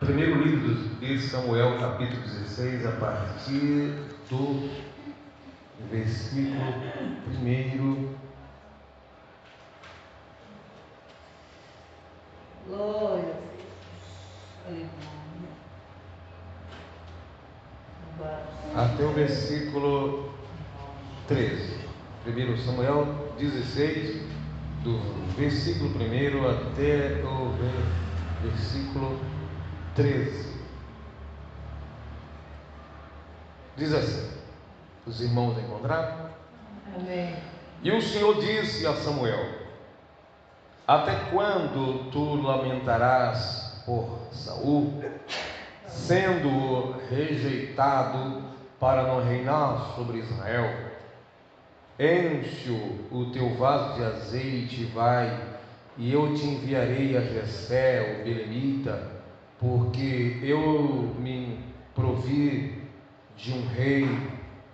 Primeiro livro de Samuel, capítulo 16, a partir do versículo 1. Glória a Deus. Até o versículo 13. 1 Samuel 16, do versículo 1 até o versículo 13. Diz assim: os irmãos encontraram? Amém. E o Senhor disse a Samuel: até quando tu lamentarás por Saul, sendo rejeitado para não reinar sobre Israel? Enche o teu vaso de azeite e vai, e eu te enviarei a Jessé, o belemita, porque eu me provi de um rei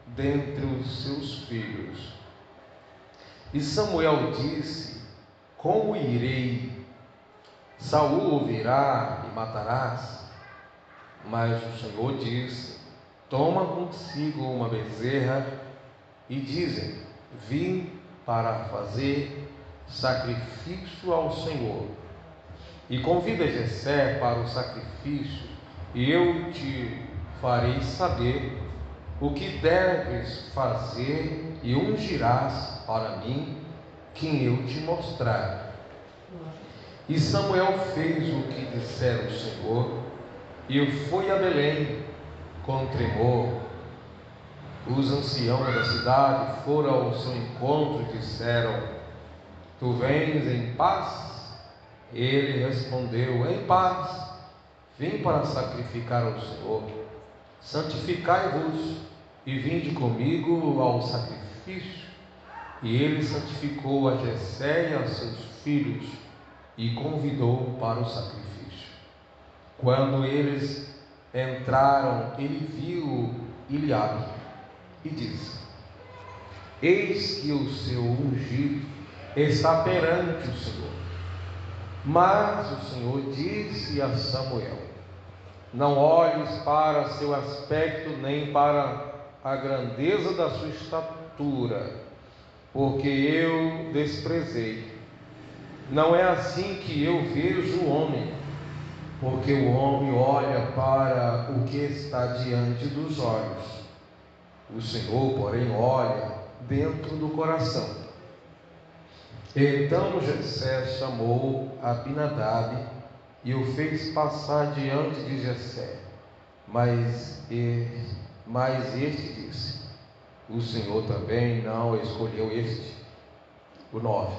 dentre os seus filhos. E Samuel disse: como irei? Saul ouvirá e matarás. Mas o Senhor disse: toma consigo uma bezerra, e dizem: vim para fazer sacrifício ao Senhor. E convida Jessé para o sacrifício, e eu te farei saber o que deves fazer, e ungirás para mim quem eu te mostrar. E Samuel fez o que dissera o Senhor, e foi a Belém com tremor. Os anciãos da cidade foram ao seu encontro e disseram: tu vens em paz? Ele respondeu: em paz. Vim para sacrificar ao Senhor. Santificai-vos e vinde comigo ao sacrifício. E ele santificou a Jessé e a seus filhos e convidou para o sacrifício. Quando eles entraram, ele viu Eliabe e disse: eis que o seu ungido está perante o Senhor. Mas o Senhor disse a Samuel: não olhes para seu aspecto, nem para a grandeza da sua estatura, porque eu desprezei. Não é assim que eu vejo o homem, porque o homem olha para o que está diante dos olhos. O Senhor, porém, olha dentro do coração. Então Jessé chamou Abinadab e o fez passar diante de Jessé. Mas este disse: o Senhor também não escolheu este. O 9.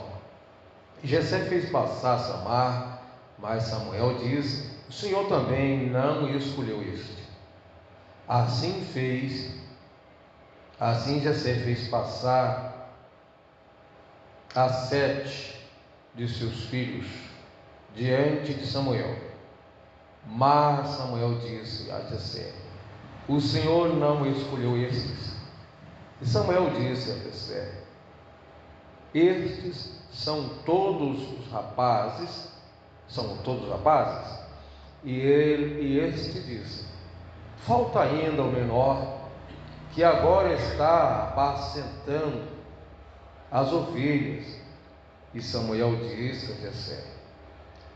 Jessé fez passar Samar, mas Samuel disse: o Senhor também não escolheu este. Assim Jessé fez passar a 7 de seus filhos diante de Samuel. Mas Samuel disse a Jessé: o Senhor não escolheu estes. E Samuel disse a Jessé: estes são todos rapazes? E este disse: falta ainda o menor, que agora está apacentando as ovelhas. E Samuel disse a Jessé: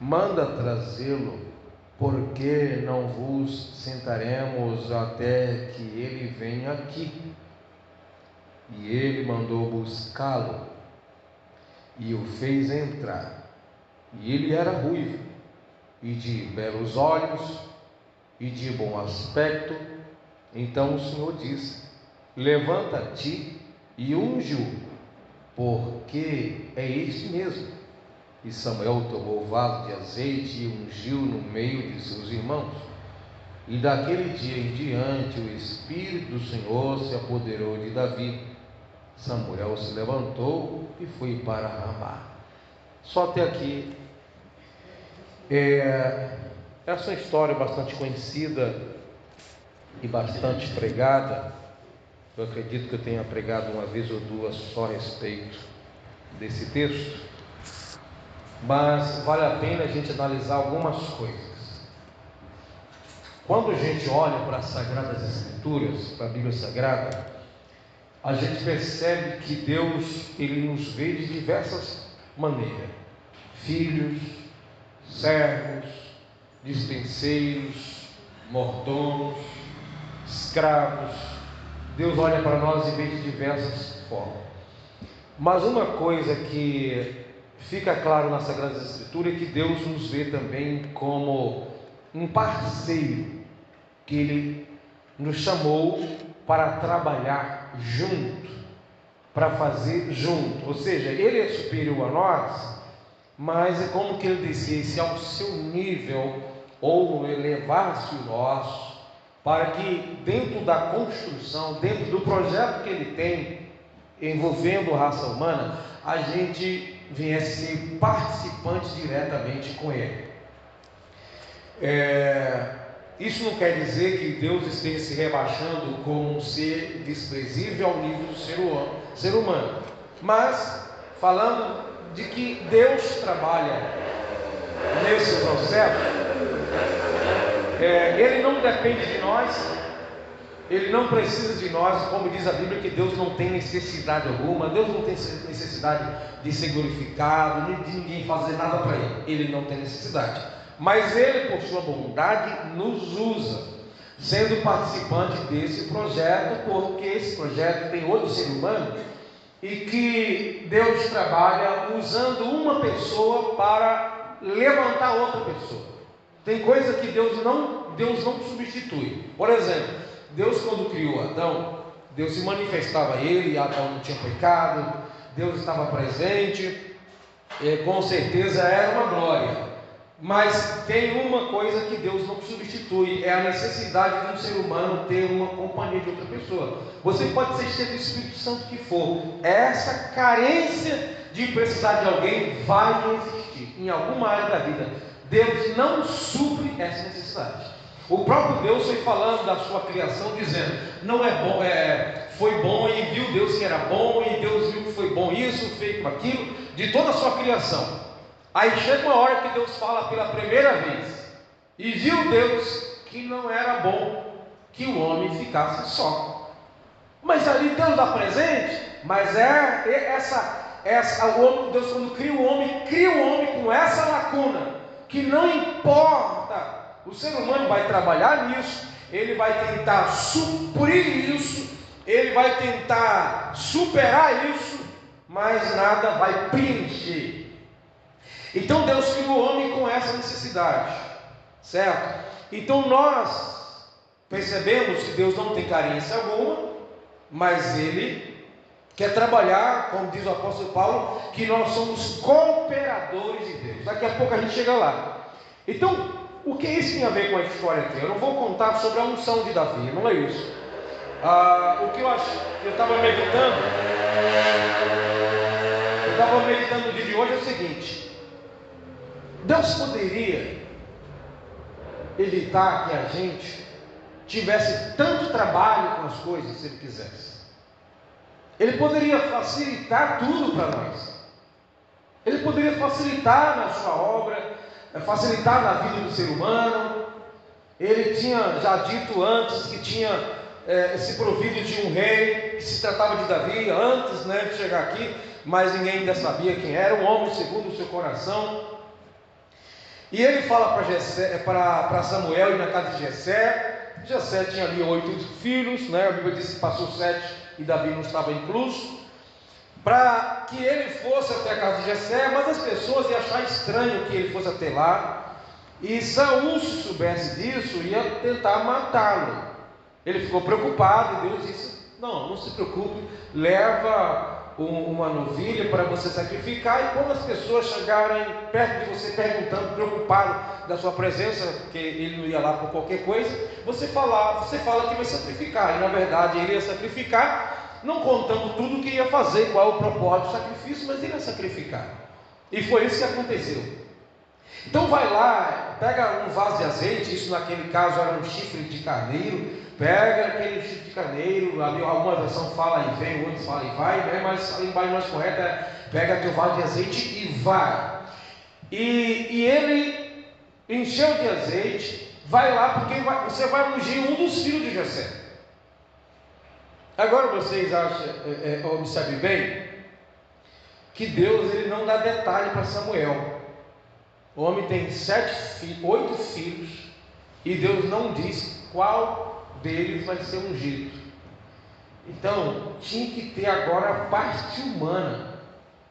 manda trazê-lo, porque não vos sentaremos até que ele venha aqui. E ele mandou buscá-lo e o fez entrar. E ele era ruivo e de belos olhos e de bom aspecto. Então o Senhor disse: levanta-te e unge-o, porque é este mesmo. E Samuel tomou o vaso de azeite e ungiu no meio de seus irmãos. E daquele dia em diante o Espírito do Senhor se apoderou de Davi. Samuel se levantou e foi para Ramá. Só até aqui. Essa é uma história bastante conhecida e bastante pregada. Eu acredito que eu tenha pregado uma vez ou duas só a respeito desse texto, mas vale a pena a gente analisar algumas coisas. Quando a gente olha para as Sagradas Escrituras, para a Bíblia Sagrada, a gente percebe que Deus, Ele nos vê de diversas maneiras: filhos, servos, dispenseiros, mordomos, escravos. Deus olha para nós e vê de diversas formas. Mas uma coisa que fica claro nas Sagradas Escrituras é que Deus nos vê também como um parceiro, que Ele nos chamou para trabalhar junto, para fazer junto. Ou seja, Ele é superior a nós, mas é como que Ele descesse ao seu nível, ou elevar-se o nosso, para que dentro da construção, dentro do projeto que Ele tem, envolvendo a raça humana, a gente viesse ser participante diretamente com Ele. Isso não quer dizer que Deus esteja se rebaixando como um ser desprezível ao nível do ser humano, mas falando de que Deus trabalha nesse processo. Ele não depende de nós, Ele não precisa de nós, como diz a Bíblia, que Deus não tem necessidade alguma. Deus não tem necessidade de ser glorificado, nem de ninguém fazer nada para Ele. Ele não tem necessidade. Mas Ele, por sua bondade, nos usa, sendo participante desse projeto, porque esse projeto tem outro ser humano, e que Deus trabalha usando uma pessoa para levantar outra pessoa. Tem coisa que Deus não substitui. Por exemplo, Deus, quando criou Adão, Deus se manifestava a ele, e Adão não tinha pecado, Deus estava presente, com certeza era uma glória. Mas tem uma coisa que Deus não substitui, é a necessidade de um ser humano ter uma companhia de outra pessoa. Você pode ser cheio do Espírito Santo que for, essa carência de precisar de alguém vai existir em alguma área da vida. Deus não supre essa necessidade. O próprio Deus foi falando da sua criação, dizendo: não é bom, foi bom, e viu Deus que era bom, e Deus viu que foi bom isso, feito aquilo, de toda a sua criação. Aí chega uma hora que Deus fala pela primeira vez, e viu Deus que não era bom que o homem ficasse só. Mas ali Deus está presente, mas Deus, quando cria o homem com essa lacuna, que não importa, o ser humano vai trabalhar nisso, ele vai tentar suprir isso, ele vai tentar superar isso, mas nada vai preencher. Então Deus criou o homem com essa necessidade, certo? Então nós percebemos que Deus não tem carência alguma, mas Ele quer trabalhar, como diz o apóstolo Paulo, que nós somos cooperadores de Deus. Daqui a pouco a gente chega lá. Então, o que isso tem a ver com a história aqui? Eu não vou contar sobre a unção de Davi, não é isso. O que eu estava meditando no dia de hoje é o seguinte: Deus poderia evitar que a gente tivesse tanto trabalho com as coisas se Ele quisesse. Ele poderia facilitar tudo para nós. Ele poderia facilitar na sua obra, facilitar na vida do ser humano. Ele tinha já dito antes que tinha se provido de um rei, que se tratava de Davi, antes de chegar aqui, mas ninguém ainda sabia quem era, um homem segundo o seu coração. E ele fala para Samuel ir na casa de Jessé. Jessé tinha ali 8 filhos, a Bíblia diz que passou 7 e Davi não estava incluso, para que ele fosse até a casa de Jessé, mas as pessoas iam achar estranho que ele fosse até lá, e Saul, se soubesse disso, ia tentar matá-lo. Ele ficou preocupado, e Deus disse: não se preocupe, leva uma novilha para você sacrificar, e quando as pessoas chegarem perto de você perguntando, preocupado da sua presença, porque ele não ia lá por qualquer coisa, você fala que vai sacrificar, e na verdade ele ia sacrificar, não contando tudo o que ia fazer, qual é o propósito do sacrifício, mas ele ia sacrificar. E foi isso que aconteceu. Então vai lá, pega um vaso de azeite, isso naquele caso era um chifre de carneiro. Pega aquele chifre de carneiro, alguma versão fala e vem, outros fala e vai, mas a linguagem mais correta é: pega teu vaso de azeite e vai. E ele encheu de azeite, vai lá porque você vai ungir um dos filhos de Jessé. Agora vocês acham, observe bem, que Deus ele não dá detalhe para Samuel. O homem tem 8 filhos e Deus não diz qual deles vai ser ungido. Então tinha que ter agora a parte humana.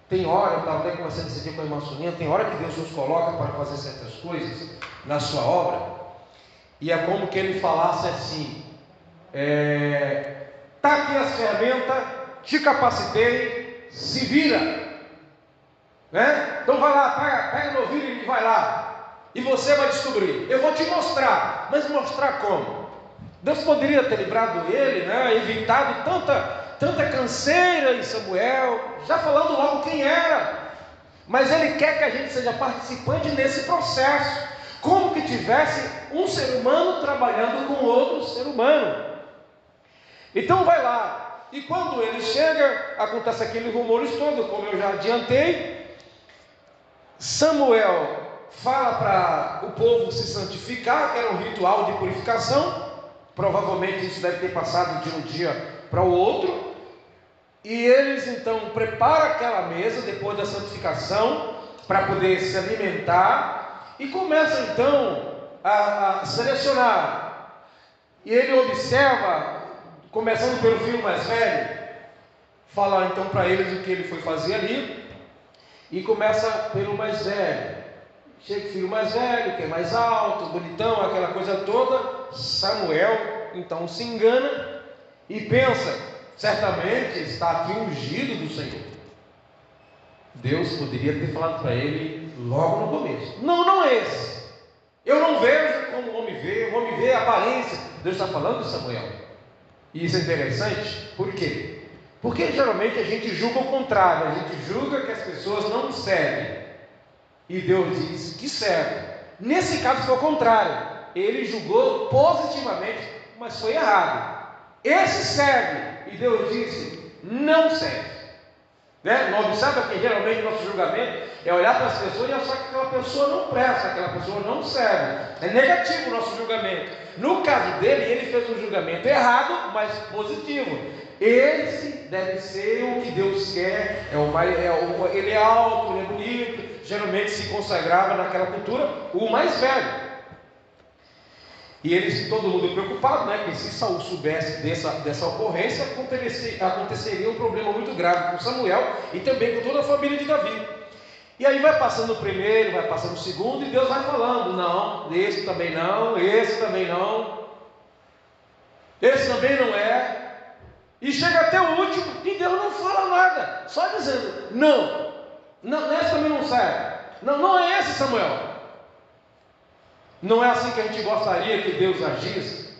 Tem hora, eu estava até conversando esse dia com a irmã Soninha, tem hora que Deus nos coloca para fazer certas coisas na sua obra, e é como que ele falasse assim: tá aqui as ferramentas, te capacitei, se vira, né? Então vai lá, pega no ouvido e vai lá, e você vai descobrir. Eu vou te mostrar, mas mostrar como? Deus poderia ter livrado ele, né? Evitado tanta canseira em Samuel, já falando logo quem era, mas ele quer que a gente seja participante nesse processo, como que tivesse um ser humano trabalhando com outro ser humano. Então vai lá, e quando ele chega, acontece aquele rumores todo, como eu já adiantei. Samuel fala para o povo se santificar, que era um ritual de purificação. Provavelmente isso deve ter passado de um dia para o outro. E eles então preparam aquela mesa depois da santificação para poder se alimentar, e começam então a selecionar. E ele observa, começando pelo filho mais velho, fala então para eles o que ele foi fazer ali, e começa pelo mais velho. Chega o filho mais velho, que é mais alto, bonitão, aquela coisa toda. Samuel então se engana e pensa: certamente está aqui ungido do Senhor. Deus poderia ter falado para ele logo no começo: não é esse. Eu não vejo como o homem vê a aparência. Deus está falando de Samuel. E isso é interessante, por quê? Porque geralmente a gente julga o contrário, a gente julga que as pessoas não servem, e Deus diz que serve. Nesse caso foi o contrário, ele julgou positivamente, mas foi errado. Esse serve, e Deus disse: não serve. Não observa que geralmente o nosso julgamento é olhar para as pessoas e achar que aquela pessoa não presta, aquela pessoa não serve. É negativo o nosso julgamento. No caso dele, ele fez um julgamento errado, mas positivo. Esse deve ser o que Deus quer. Ele é alto, ele é bonito. Geralmente se consagrava naquela cultura o mais velho. E eles, todo mundo preocupado, né? Que se Saul soubesse dessa ocorrência, aconteceria um problema muito grave com Samuel e também com toda a família de Davi. E aí vai passando o primeiro, vai passando o segundo, e Deus vai falando: não, esse também não, esse também não, esse também não é. E chega até o último, e Deus não fala nada, só dizendo: não, esse também não serve. Não é esse, Samuel. Não é assim que a gente gostaria que Deus agisse?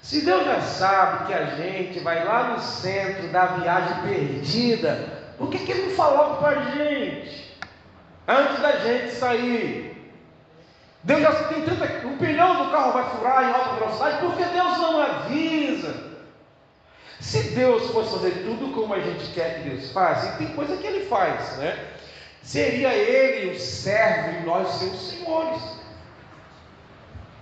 Se Deus já sabe que a gente vai lá no centro da viagem perdida, por que Ele não falou para a gente antes da gente sair? Deus já tem o pneu do carro vai furar em alta velocidade, por que Deus não avisa? Se Deus fosse fazer tudo como a gente quer que Deus faça, e tem coisa que Ele faz, né? Seria Ele o servo e nós seus senhores.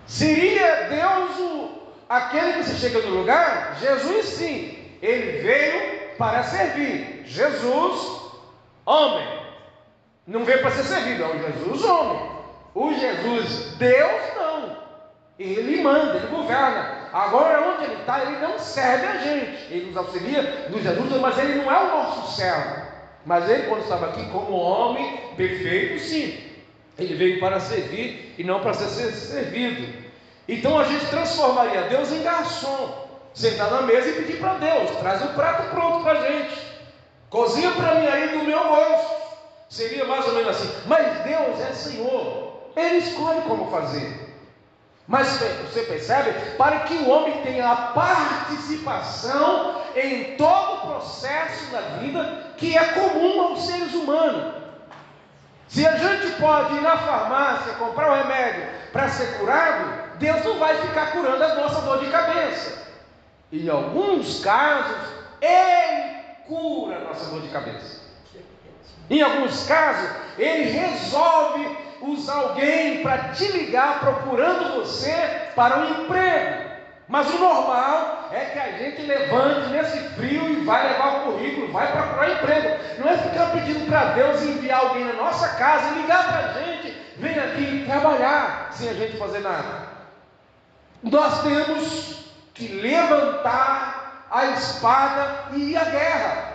Seria Deus aquele que você chega no lugar? Jesus sim, Ele veio para servir. Jesus, homem, não veio para ser servido, é o Jesus homem. O Jesus Deus não, Ele manda, Ele governa. Agora onde Ele está, Ele não serve a gente, Ele nos auxilia, nos ajuda, mas Ele não é o nosso servo. Mas Ele, quando estava aqui como homem perfeito, sim, Ele veio para servir e não para ser servido. Então a gente transformaria Deus em garçom, sentar na mesa e pedir para Deus: traz o prato pronto para a gente, cozinha para mim aí do meu gosto. Seria mais ou menos assim. Mas Deus é Senhor, Ele escolhe como fazer. Mas você percebe? Para que o homem tenha a participação em todo o processo da vida que é comum aos seres humanos. Se a gente pode ir na farmácia comprar o remédio para ser curado, Deus não vai ficar curando a nossa dor de cabeça. Em alguns casos, Ele cura a nossa dor de cabeça. Em alguns casos, Ele resolve usar alguém para te ligar procurando você para um emprego. Mas o normal é que a gente levante nesse frio e vai levar o currículo, vai procurar emprego. Não é ficar pedindo para Deus enviar alguém na nossa casa e ligar para a gente, vem aqui trabalhar, sem a gente fazer nada. Nós temos que levantar a espada e ir à guerra.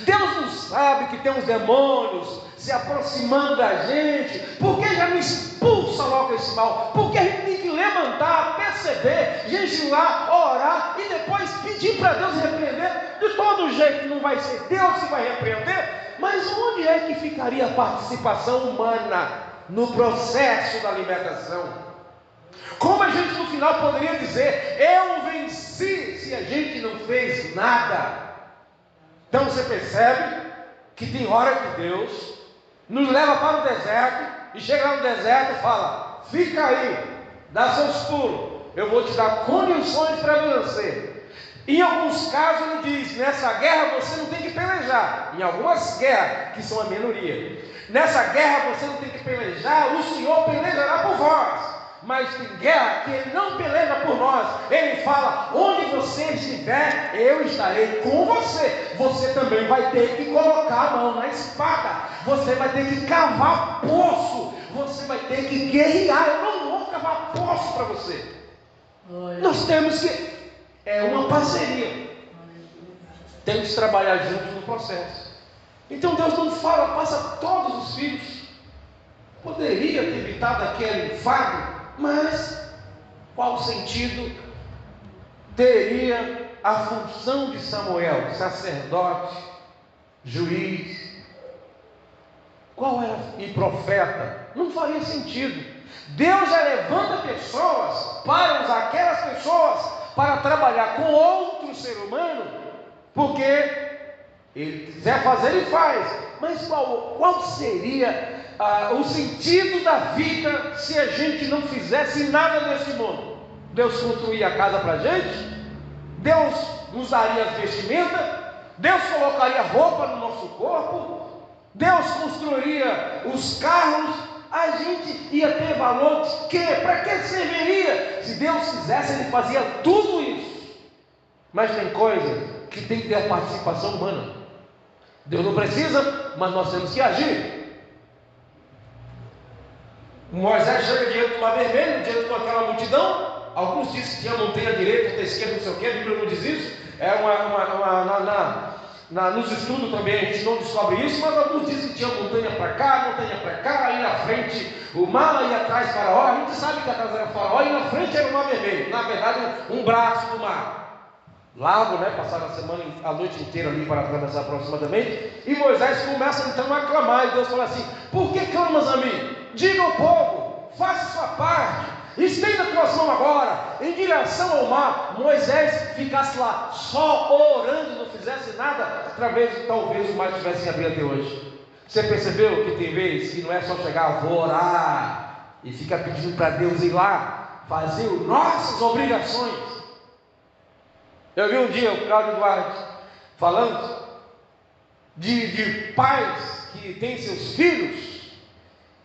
Deus não sabe que tem uns demônios se aproximando da gente. Por que já não expulsa logo esse mal? Porque a gente tem que levantar, perceber, jejuar, orar e depois pedir para Deus repreender. De todo jeito não vai ser Deus que vai repreender. Mas onde é que ficaria a participação humana no processo da libertação? Como a gente no final poderia dizer, eu venci, se a gente não fez nada? Então você percebe que tem hora que Deus nos leva para o deserto e chega lá no deserto e fala, fica aí, dá seus pulos, eu vou te dar condições para vencer. Em alguns casos ele diz, nessa guerra você não tem que pelejar. Em algumas guerras, que são a minoria, nessa guerra você não tem que pelejar, o Senhor pelejará por vós. Mas tem guerra que Ele não peleja por nós. Ele fala, onde você estiver, eu estarei com você. Você também vai ter que colocar a mão na espada. Você vai ter que cavar poço. Você vai ter que guerrear. Eu não vou cavar poço para você. Nós temos que... É uma parceria. Temos que trabalhar juntos no processo. Então Deus não fala, passa todos os filhos. Poderia ter evitado aquele fardo, mas qual sentido teria a função de Samuel, sacerdote, juiz, qual era, e profeta? Não faria sentido. Deus já levanta pessoas para usar aquelas pessoas para trabalhar com outro ser humano, porque Ele quiser fazer, Ele faz. Mas qual seria o sentido da vida se a gente não fizesse nada nesse mundo? Deus construía a casa para a gente, Deus nos daria as vestimentas, Deus colocaria roupa no nosso corpo, Deus construiria os carros, a gente ia ter valor de quê? Para que serviria? Se Deus quisesse, Ele fazia tudo isso. Mas tem coisa que tem que ter a participação humana. Deus não precisa, mas nós temos que agir. Moisés chega diante do Mar Vermelho, diante de aquela multidão. Alguns dizem que tinha montanha direita, outra esquerda, não sei o que, a Bíblia não diz isso. Nos estudos também a gente não descobre isso, mas alguns dizem que tinha montanha para cá, aí na frente o mar, e atrás Faraó. A gente sabe que atrás era Faraó e na frente era o Mar Vermelho. Na verdade, um braço do mar. Largo, né? Passaram a noite inteira ali para atravessar aproximadamente. E Moisés começa então a clamar. E Deus fala assim: por que clamas a mim? Diga ao povo, faça sua parte, estenda a tua mão agora em direção ao mar. Moisés ficasse lá só orando, não fizesse nada, talvez o mar tivesse abrido até hoje. Você percebeu que tem vezes que não é só chegar, vou orar, e fica pedindo para Deus ir lá fazer as nossas obrigações. Eu vi um dia o Cláudio Duarte falando de pais que têm seus filhos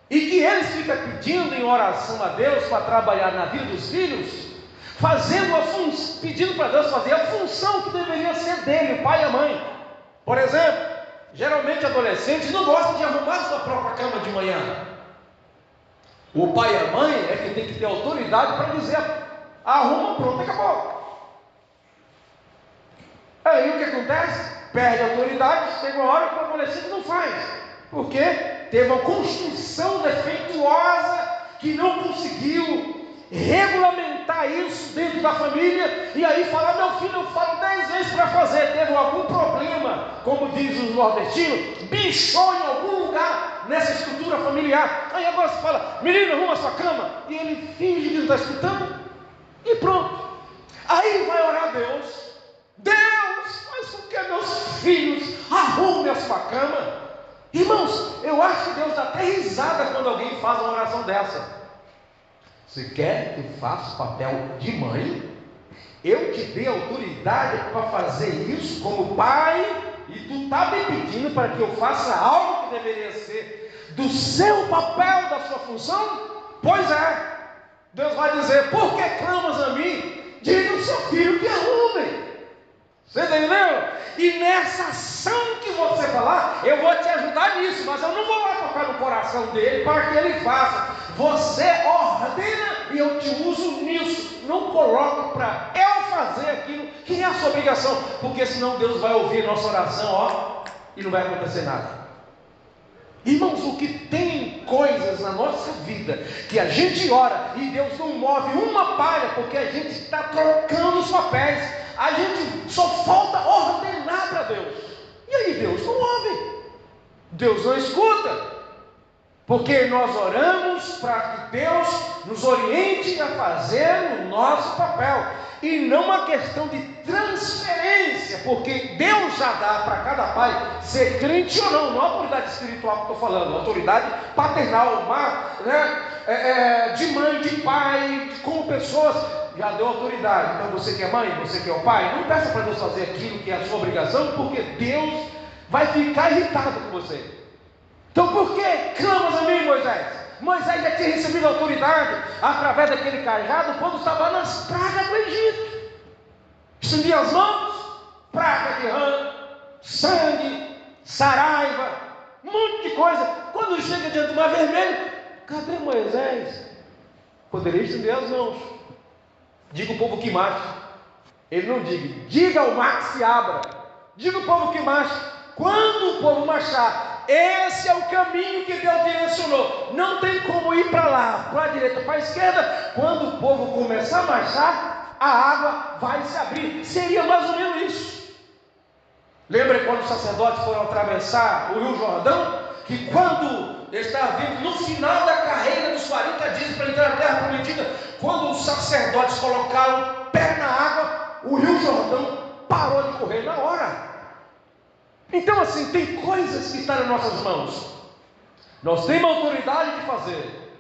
e que eles ficam pedindo em oração a Deus para trabalhar na vida dos filhos, pedindo para Deus fazer a função que deveria ser dele, o pai e a mãe. Por exemplo, geralmente adolescentes não gostam de arrumar sua própria cama de manhã. O pai e a mãe é que tem que ter autoridade para dizer: arruma, pronto, acabou. Aí o que acontece? Perde a autoridade, chega uma hora que o adolescente não faz. Por quê? Teve uma construção defeituosa que não conseguiu regulamentar isso dentro da família. E aí fala: meu filho, eu falo 10 vezes para fazer. Teve algum problema, como diz os nordestinos, bichou em algum lugar nessa estrutura familiar. Aí agora você fala: menino, arruma sua cama. E ele finge que não está escutando. E pronto. Aí vai orar a Deus: Deus, faz com que meus filhos arrumem a sua cama. Irmãos, eu acho que Deus dá até risada quando alguém faz uma oração dessa. Você quer que eu faça o papel de mãe? Eu te dei autoridade para fazer isso como pai, e tu está me pedindo para que eu faça algo que deveria ser do seu papel, da sua função? Pois é. Deus vai dizer: por que clamas a mim? Diga ao seu filho que arrume. Você entendeu? E nessa ação que você falar, eu vou te ajudar nisso, mas eu não vou lá tocar no coração dele para que ele faça. Você ordena e eu te uso nisso. Não coloque para eu fazer aquilo que é a sua obrigação, porque senão Deus vai ouvir nossa oração, ó, e não vai acontecer nada. Irmãos, o que tem coisas na nossa vida que a gente ora e Deus não move uma palha, porque a gente está trocando os papéis. A gente só falta ordenar para Deus. E aí Deus não ouve. Deus não escuta. Porque nós oramos para que Deus nos oriente a fazer o nosso papel. E não uma questão de transferência, porque Deus já dá para cada pai, ser crente ou não, não é autoridade espiritual que eu estou falando, autoridade paternal, de mãe, de pai, como pessoas, já deu autoridade. Então você que é mãe, você que é o pai, não peça para Deus fazer aquilo que é a sua obrigação, porque Deus vai ficar irritado com você. Então por que clamas a mim, Moisés? Moisés já tinha recebido autoridade através daquele cajado quando estava nas pragas do Egito. Estendia as mãos, praga de rã, sangue, saraiva, um monte de coisa. Quando chega diante do Mar Vermelho, cadê Moisés? Poderia estender as mãos. Diga o povo que marche. Ele não diga ao mar que se abra. Diga o povo que marche. Quando o povo marchar, esse é o caminho que Deus direcionou. Não tem como ir para lá, para a direita, para a esquerda. Quando o povo começar a marchar, a água vai se abrir. Seria mais ou menos isso. Lembra quando os sacerdotes foram atravessar o Rio Jordão? Que quando estava vindo no final da carreira dos 40 dias para entrar na terra prometida, quando os sacerdotes colocaram o pé na água, o Rio Jordão parou de correr na hora. Então assim, tem coisas que estão nas nossas mãos. Nós temos autoridade de fazer.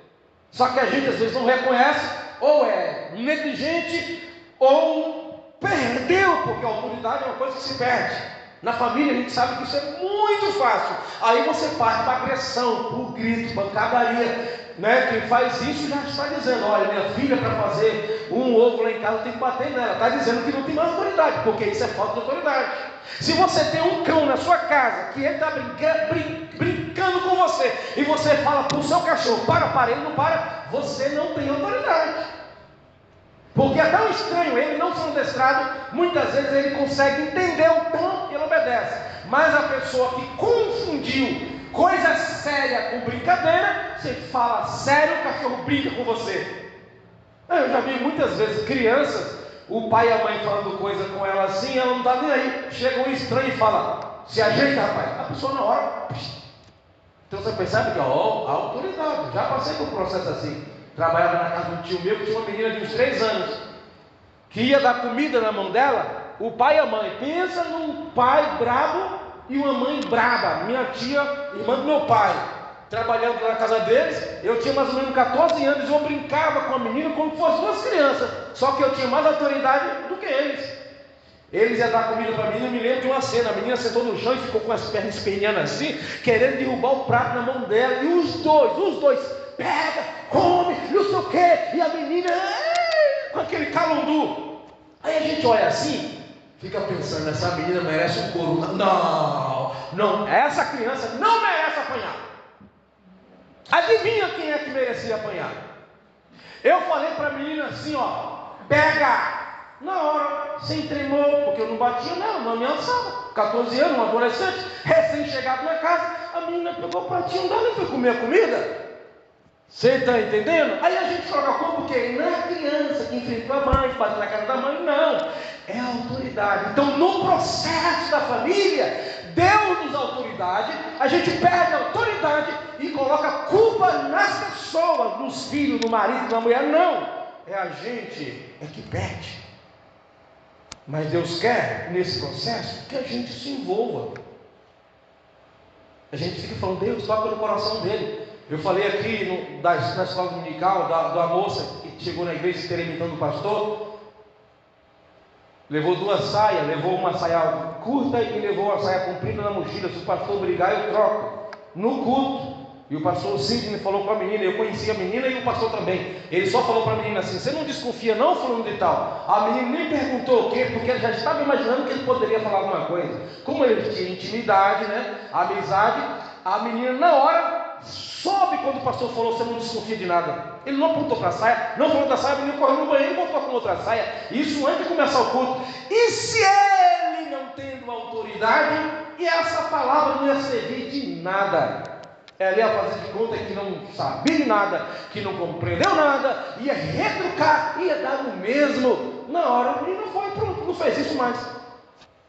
Só que a gente às vezes não reconhece, ou é negligente, ou perdeu, porque a autoridade é uma coisa que se perde. Na família a gente sabe que isso é muito fácil. Aí você parte para agressão, para o grito, pancadaria. Quem faz isso já está dizendo: olha, minha filha, para fazer um ovo lá em casa, tem que bater nela. Está dizendo que não tem mais autoridade, porque isso é falta de autoridade. Se você tem um cão na sua casa, que ele está brincando com você, e você fala para o seu cachorro: para, ele não para, você não tem autoridade. Porque é tão estranho, ele não sendo adestrado, muitas vezes ele consegue entender o tom e ele obedece. Mas a pessoa que confundiu coisa séria com brincadeira, você fala sério, o cachorro brinca com você. Eu já vi muitas vezes crianças, o pai e a mãe falando coisa com ela assim, ela não está nem aí. Chega um estranho e fala: se ajeita, rapaz. A pessoa na hora. Então você percebe que a autoridade. Já passei por um processo assim. Trabalhava na casa de um tio meu que tinha uma menina de uns 3 anos, que ia dar comida na mão dela, o pai e a mãe. Pensa num pai brabo e uma mãe braba. Minha tia, irmã do meu pai, trabalhando na casa deles. Eu tinha mais ou menos 14 anos e eu brincava com a menina como se fossem 2 crianças, só que eu tinha mais autoridade do que eles. Eles iam dar comida para a menina. Eu me lembro de uma cena: a menina sentou no chão e ficou com as pernas esperneando assim, querendo derrubar o prato na mão dela, e os dois, pega, come, não sei o que, e a menina com aquele calundu. Aí a gente olha assim, fica pensando: essa menina merece um couro. Não, essa criança não merece apanhar. Adivinha quem é que merecia apanhar? Eu falei para a menina assim, pega. Na hora, sem tremor, porque eu não batia nela, não ameaçava. 14 anos, um adolescente, recém-chegado na casa, a menina pegou o pratinho dela e foi comer a comida. Você está entendendo? Aí a gente joga como o quê? Não é a criança que enfrentou a mãe, que bateu na cara da mãe, não. É a autoridade. Então, no processo da família, Deus nos autoridade, a gente perde a autoridade e coloca a culpa nas pessoas, nos filhos, no marido, na mulher. Não, é a gente que perde. Mas Deus quer, nesse processo, que a gente se envolva. A gente fica falando: Deus, toca no coração dele. Eu falei aqui na escola dominical da moça que chegou na igreja experimentando o pastor. Levou 2 saias, levou uma saia curta e levou uma saia comprida na mochila. Se o pastor brigar, eu troco. No culto. E o pastor Sidney falou com a menina, eu conhecia a menina e o pastor também. Ele só falou para a menina assim: você não desconfia não, fulano de tal? A menina nem perguntou o quê, porque ela já estava imaginando que ele poderia falar alguma coisa. Como ele tinha intimidade, né, amizade, a menina na hora soube quando o pastor falou: você não desconfia de nada. Ele não apontou para a saia, não falou da saia, a menina correu no banheiro e voltou com outra saia. Isso antes de começar o culto. E se ele não tendo autoridade, e essa palavra não ia servir de nada? Ela ia fazer de conta que não sabia nada, que não compreendeu nada, ia retrucar, ia dar no mesmo. Na hora a menina foi, pronto, não fez isso mais.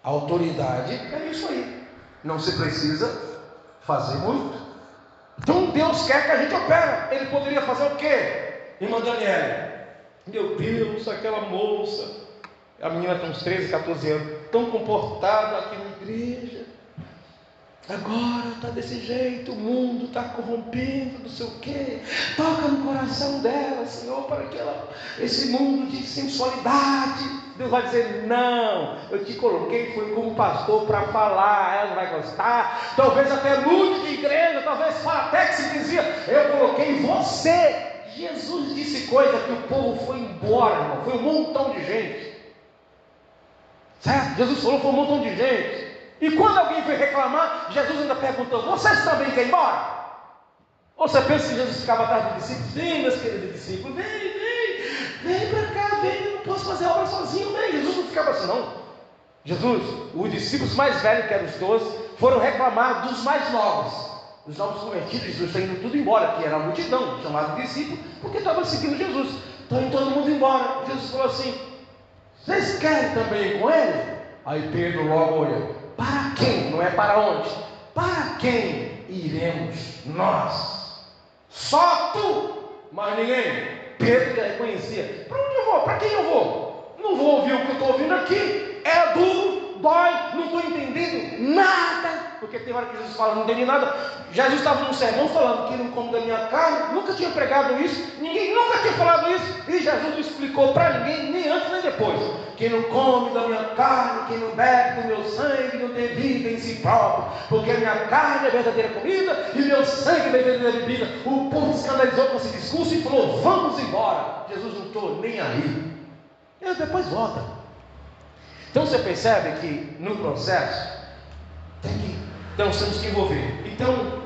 A autoridade é isso aí. Não se precisa fazer muito. Então Deus quer que a gente opere. Ele poderia fazer o quê? Irmã Daniela, meu Deus, aquela moça, a menina tem uns 13, 14 anos, tão comportada aqui na igreja. Agora está desse jeito, o mundo está corrompendo, não sei o quê. Toca no coração dela, Senhor, para que ela, esse mundo de sensualidade. Deus vai dizer: não, eu te coloquei, foi como pastor para falar. Ela não vai gostar, talvez até mude de igreja, talvez fale até que se dizia: eu coloquei você. Jesus disse coisa que o povo foi embora, irmão. Foi um montão de gente, certo? Jesus falou, foi um montão de gente. E quando alguém veio reclamar, Jesus ainda perguntou: vocês também querem ir embora? Ou você pensa que Jesus ficava atrás dos discípulos? Vem, meus queridos discípulos, vem para cá, vem, eu não posso fazer a obra sozinho, vem. Jesus não ficava assim, não. Jesus, os discípulos mais velhos, que eram os 12, foram reclamar dos mais novos. Os novos convertidos, Jesus está indo tudo embora, que era a multidão, chamada discípulo, porque estava seguindo Jesus. Está indo todo mundo embora. Jesus falou assim: vocês querem também ir com ele? Aí Pedro logo olhou: para quem? Não é para onde. Para quem iremos nós? Só tu, mais ninguém. Pedro já reconhecia: para onde eu vou? Para quem eu vou? Não vou ouvir o que eu estou ouvindo aqui. É duro, dói, não estou entendendo nada. Porque tem hora que Jesus fala: não entendi nada. Jesus estava num sermão falando que não come da minha carne. Nunca tinha pregado isso, ninguém nunca tinha falado isso. E Jesus não explicou para ninguém, nem antes nem depois: quem não come da minha carne, quem não bebe do meu sangue, não tem vida em si próprio, porque a minha carne é verdadeira comida e meu sangue é verdadeira bebida. O povo se escandalizou com esse discurso e falou: vamos embora. Jesus não estou nem aí, e depois volta. Então você percebe que no processo nós temos que envolver. Então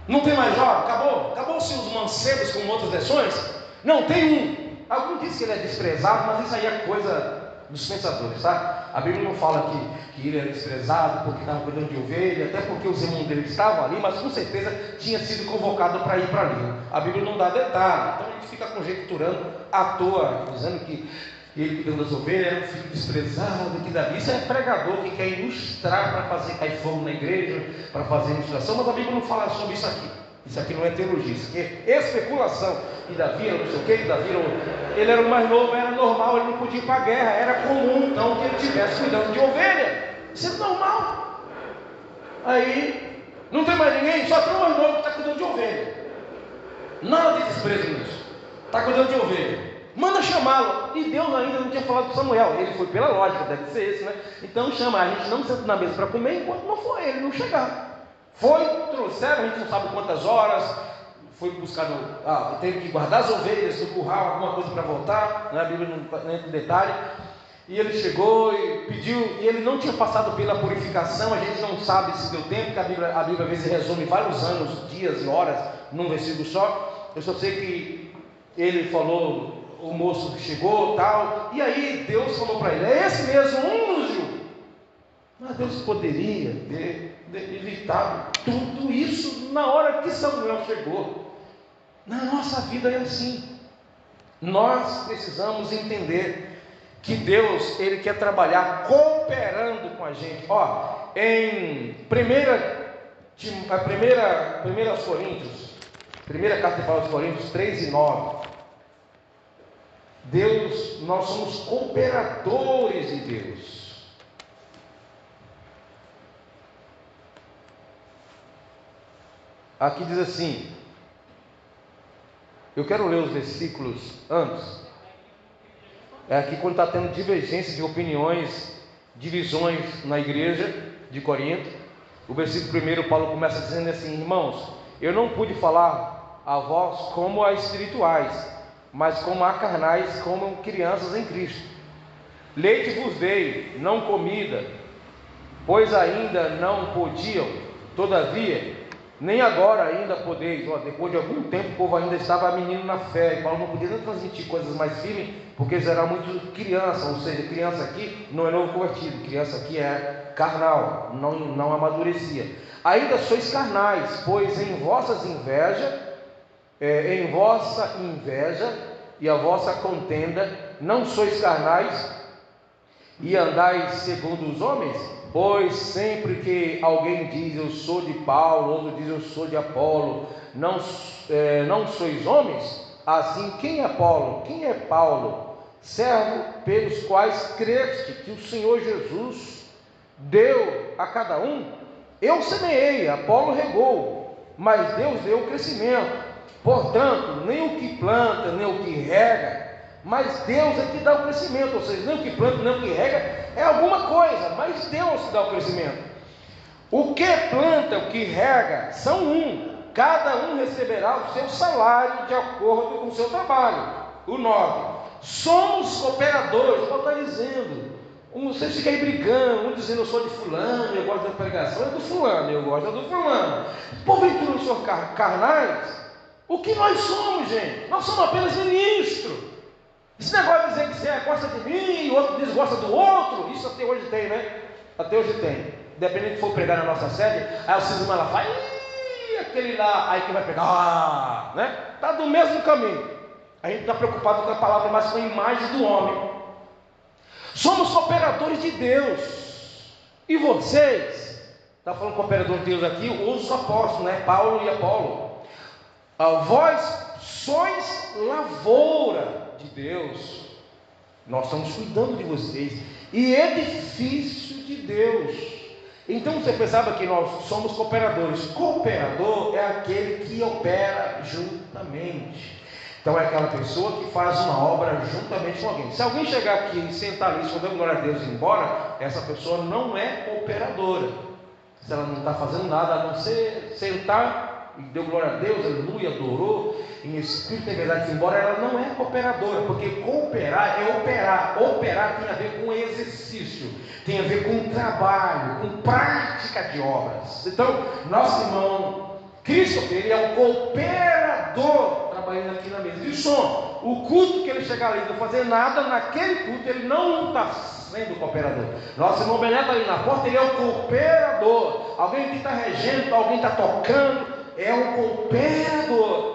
não tem mais Jó, acabou-se os mancebos, como outras versões. Não, tem um. Alguns dizem que ele é desprezado, mas isso aí é coisa dos pensadores, tá? A Bíblia não fala que ele é desprezado porque estava cuidando de ovelha, até porque os irmãos dele estavam ali, mas com certeza tinha sido convocado para ir para ali. A Bíblia não dá detalhe, então a gente fica conjecturando à toa, dizendo que ele cuidando das ovelhas era um filho desprezado, que Davi, isso é pregador que quer ilustrar para fazer cair fogo na igreja, para fazer ilustração, mas a Bíblia não fala sobre isso aqui. Isso aqui não é teologia, isso aqui é especulação. E Davi era não sei o que, ele era o mais novo, era normal, ele não podia ir para a guerra, era comum então que ele estivesse cuidando de ovelha. Isso é normal. Aí não tem mais ninguém, só tem o mais novo que está cuidando de ovelha. Nada de desprezo nisso. Está cuidando de ovelha. Manda chamá-lo. E Deus ainda não tinha falado com Samuel. Ele foi pela lógica, deve ser esse, né? Então chama, a gente não senta na mesa para comer enquanto não for ele, não chegar. Foi, trouxeram, a gente não sabe quantas horas, foi buscar, teve que guardar as ovelhas no curral, alguma coisa para voltar, né? A Bíblia não entra em detalhe. E ele chegou e pediu, e ele não tinha passado pela purificação. A gente não sabe se deu tempo, porque a Bíblia às vezes resume vários anos, dias e horas num versículo só. Eu só sei que ele falou, o moço chegou tal, e aí Deus falou para ele: é esse mesmo, unge-o. Mas Deus poderia ter evitado tudo isso na hora que Samuel chegou. Na nossa vida é assim. Nós precisamos entender que Deus, Ele quer trabalhar cooperando com a gente. Em 1 carta de Paulo aos Coríntios 3:9, Deus, nós somos cooperadores de Deus. Aqui diz assim, eu quero ler os versículos antes. É aqui quando está tendo divergência de opiniões, divisões na igreja de Corinto. O versículo 1, Paulo começa dizendo assim: irmãos, eu não pude falar a vós como a espirituais, mas como a carnais, como crianças em Cristo. Leite vos dei, não comida, pois ainda não podiam, todavia, nem agora ainda podeis. Depois de algum tempo o povo ainda estava menino na fé, e Paulo não podia nem transmitir coisas mais firmes, porque eles eram muito criança, ou seja, criança aqui não é novo convertido, criança aqui é carnal, não amadurecia. Ainda sois carnais, pois em vossa inveja e a vossa contenda não sois carnais, e andais segundo os homens? Pois sempre que alguém diz eu sou de Paulo, outro diz eu sou de Apolo, não sois homens? Assim, quem é Apolo? Quem é Paulo? Servo pelos quais creste que o Senhor Jesus deu a cada um? Eu semeei, Apolo regou, mas Deus deu o crescimento. Portanto, nem o que planta, nem o que rega, mas Deus é que dá o crescimento. Ou seja, nem o que planta, nem o que rega é alguma coisa, mas Deus que dá o crescimento. O que planta, o que rega, são cada um receberá o seu salário de acordo com o seu trabalho. O 9, somos cooperadores. Paulo está dizendo, vocês ficam aí brigando, um dizendo eu sou de fulano, eu gosto da pregação, é do fulano, eu gosto do fulano. Porventura não são carnais? O que nós somos, gente? Nós somos apenas ministros. Esse negócio de dizer que você gosta de mim e o outro diz gosta do outro, isso até hoje tem, né? Até hoje tem. Independente de for pregar na nossa sede, aí o cisma lá faz, aquele lá, aí que vai pegar, né? Está do mesmo caminho. A gente está preocupado com a palavra, mas com a imagem do homem. Somos cooperadores de Deus. E vocês? Está falando cooperador de Deus aqui, os apóstolos, né? Paulo e Apolo. Vós sois lavoura de Deus, nós estamos cuidando de vocês, e edifício de Deus. Então você pensava que nós somos cooperadores. Cooperador é aquele que opera juntamente. Então é aquela pessoa que faz uma obra juntamente com alguém. Se alguém chegar aqui e sentar ali, só dando glória a Deus e ir embora, essa pessoa não é cooperadora. Se ela não está fazendo nada a não ser sentar e deu glória a Deus, aleluia, adorou em espírito e verdade, embora ela não é cooperadora, porque cooperar é operar. Operar tem a ver com exercício, tem a ver com trabalho, com prática de obras. Então, nosso irmão Cristo, ele é um cooperador trabalhando aqui na mesa de som. O culto que ele chegar ali e não fazer nada, naquele culto ele não está sendo cooperador. Nosso irmão Beneto ali na porta, ele é um cooperador. Alguém que está regendo, alguém está tocando, é um cooperador.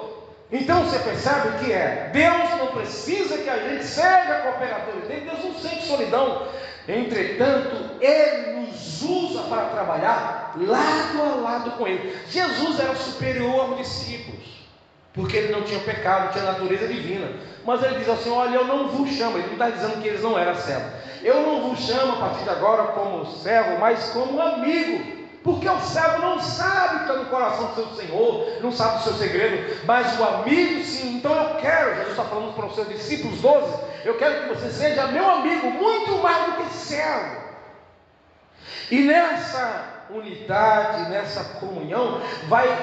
Então você percebe que Deus não precisa que a gente seja cooperador dele. Deus não sente solidão. Entretanto, Ele nos usa para trabalhar lado a lado com Ele. Jesus era superior aos discípulos, porque Ele não tinha pecado, tinha natureza divina. Mas Ele diz assim, olha, eu não vos chamo. Ele não está dizendo que eles não eram servos. Eu não vos chamo a partir de agora como servo, mas como amigo. Porque o servo não sabe o que está no coração do seu Senhor, não sabe o seu segredo, mas o amigo sim. Então eu quero, Jesus está falando para os seus discípulos 12, eu quero que você seja meu amigo, muito mais do que servo. E nessa unidade, nessa comunhão,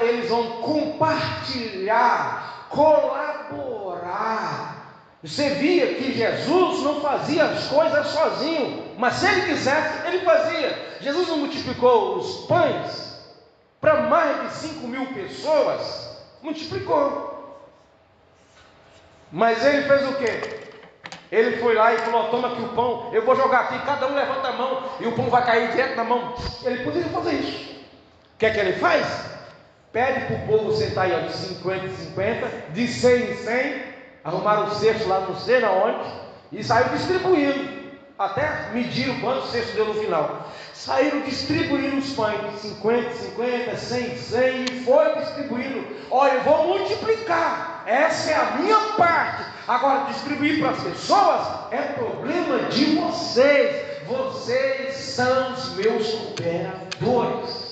eles vão compartilhar, colaborar. Você via que Jesus não fazia as coisas sozinho, mas se ele quisesse, ele fazia. Jesus não multiplicou os pães para mais de 5.000 pessoas? Multiplicou. Mas ele fez o quê? Ele foi lá e falou, toma aqui o pão, eu vou jogar aqui, cada um levanta a mão, e o pão vai cair direto na mão. Ele poderia fazer isso. O que é que ele faz? Pede para o povo sentar aí de 50 em 50, de 100 em 100, arrumaram o cesto lá não sei na onde, e saiu distribuindo, até mediram quanto cesto deu no final. Saíram distribuindo os pães, 50, 50, 100, 100, e foi distribuindo. Olha, eu vou multiplicar, essa é a minha parte. Agora, distribuir para as pessoas é problema de vocês. Vocês são os meus cooperadores.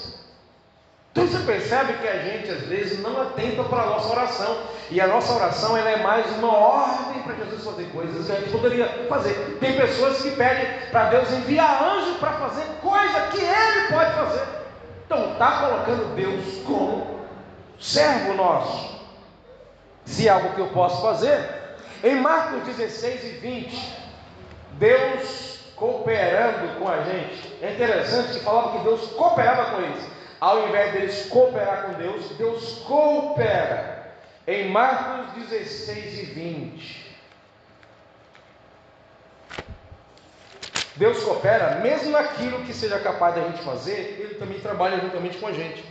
Então você percebe que a gente às vezes não atenta para a nossa oração. E a nossa oração ela é mais uma ordem para Jesus fazer coisas que a gente poderia fazer. Tem pessoas que pedem para Deus enviar anjo para fazer coisa que Ele pode fazer. Então está colocando Deus como servo nosso. Se é algo que eu posso fazer, em Marcos 16 e 20, Deus cooperando com a gente. É interessante que falava que Deus cooperava com eles. Ao invés deles cooperar com Deus, Deus coopera. Em Marcos 16 e 20, Deus coopera, mesmo naquilo que seja capaz da gente fazer, Ele também trabalha juntamente com a gente.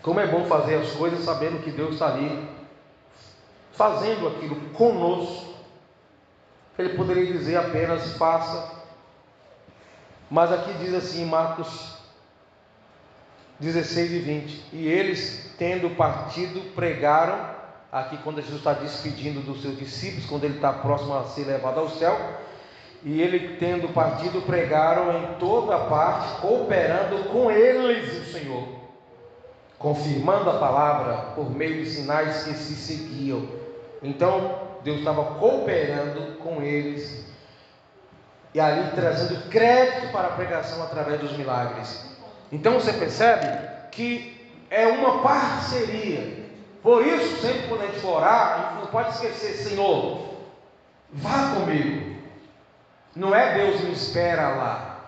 Como é bom fazer as coisas sabendo que Deus está ali, fazendo aquilo conosco. Ele poderia dizer apenas faça, mas aqui diz assim em Marcos 16 e 20, e eles, tendo partido, pregaram, aqui quando Jesus está despedindo dos seus discípulos, quando ele está próximo a ser levado ao céu, e ele tendo partido, pregaram em toda parte, cooperando com eles o Senhor, confirmando a palavra por meio de sinais que se seguiam. Então Deus estava cooperando com eles e ali trazendo crédito para a pregação através dos milagres. Então você percebe que é uma parceria. Por isso, sempre quando a gente for orar, a gente não pode esquecer: Senhor, vá comigo. Não é Deus me espera lá.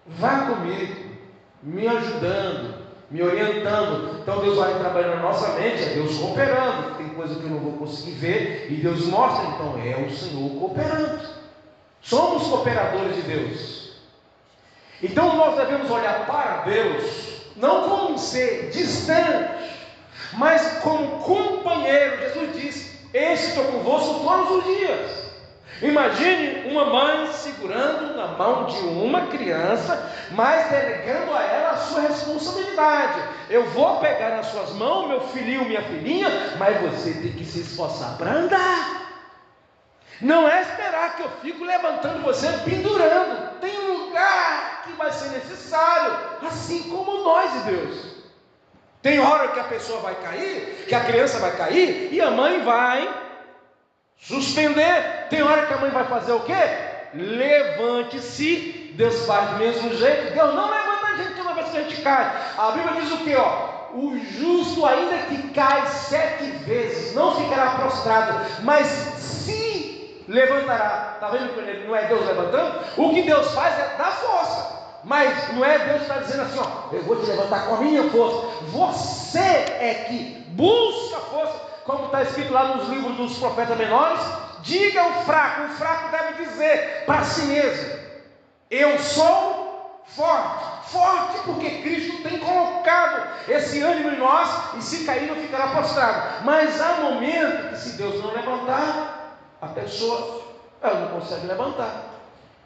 Vá comigo, me ajudando, me orientando. Então Deus vai trabalhando na nossa mente, é Deus cooperando. Tem coisa que eu não vou conseguir ver e Deus mostra, então é o Senhor cooperando. Somos cooperadores de Deus. Então nós devemos olhar para Deus não como um ser distante, mas como companheiro. Jesus disse: eis que estou convosco todos os dias. Imagine uma mãe segurando na mão de uma criança, mas delegando a ela a sua responsabilidade. Eu vou pegar nas suas mãos, meu filhinho, minha filhinha, mas você tem que se esforçar para andar. Não é esperar que eu fico levantando você, pendurando. Tem um lugar que vai ser necessário, assim como nós e Deus. Tem hora que a pessoa vai cair, que a criança vai cair, e a mãe vai suspender. Tem hora que a mãe vai fazer o quê? Levante-se. Deus faz do mesmo jeito. Deus não levanta a gente toda vez que a gente cai. A Bíblia diz o quê? O justo, ainda que cai 7 vezes, não ficará prostrado, mas se levantará. Está vendo que não é Deus levantando? O que Deus faz é dar força. Mas não é Deus que está dizendo assim: eu vou te levantar com a minha força. Você é que busca força. Como está escrito lá nos livros dos profetas menores: diga ao fraco, o fraco deve dizer para si mesmo: eu sou forte. Forte porque Cristo tem colocado esse ânimo em nós, e se cair não ficará prostrado. Mas há momentos que, se Deus não levantar, a pessoa ela não consegue levantar.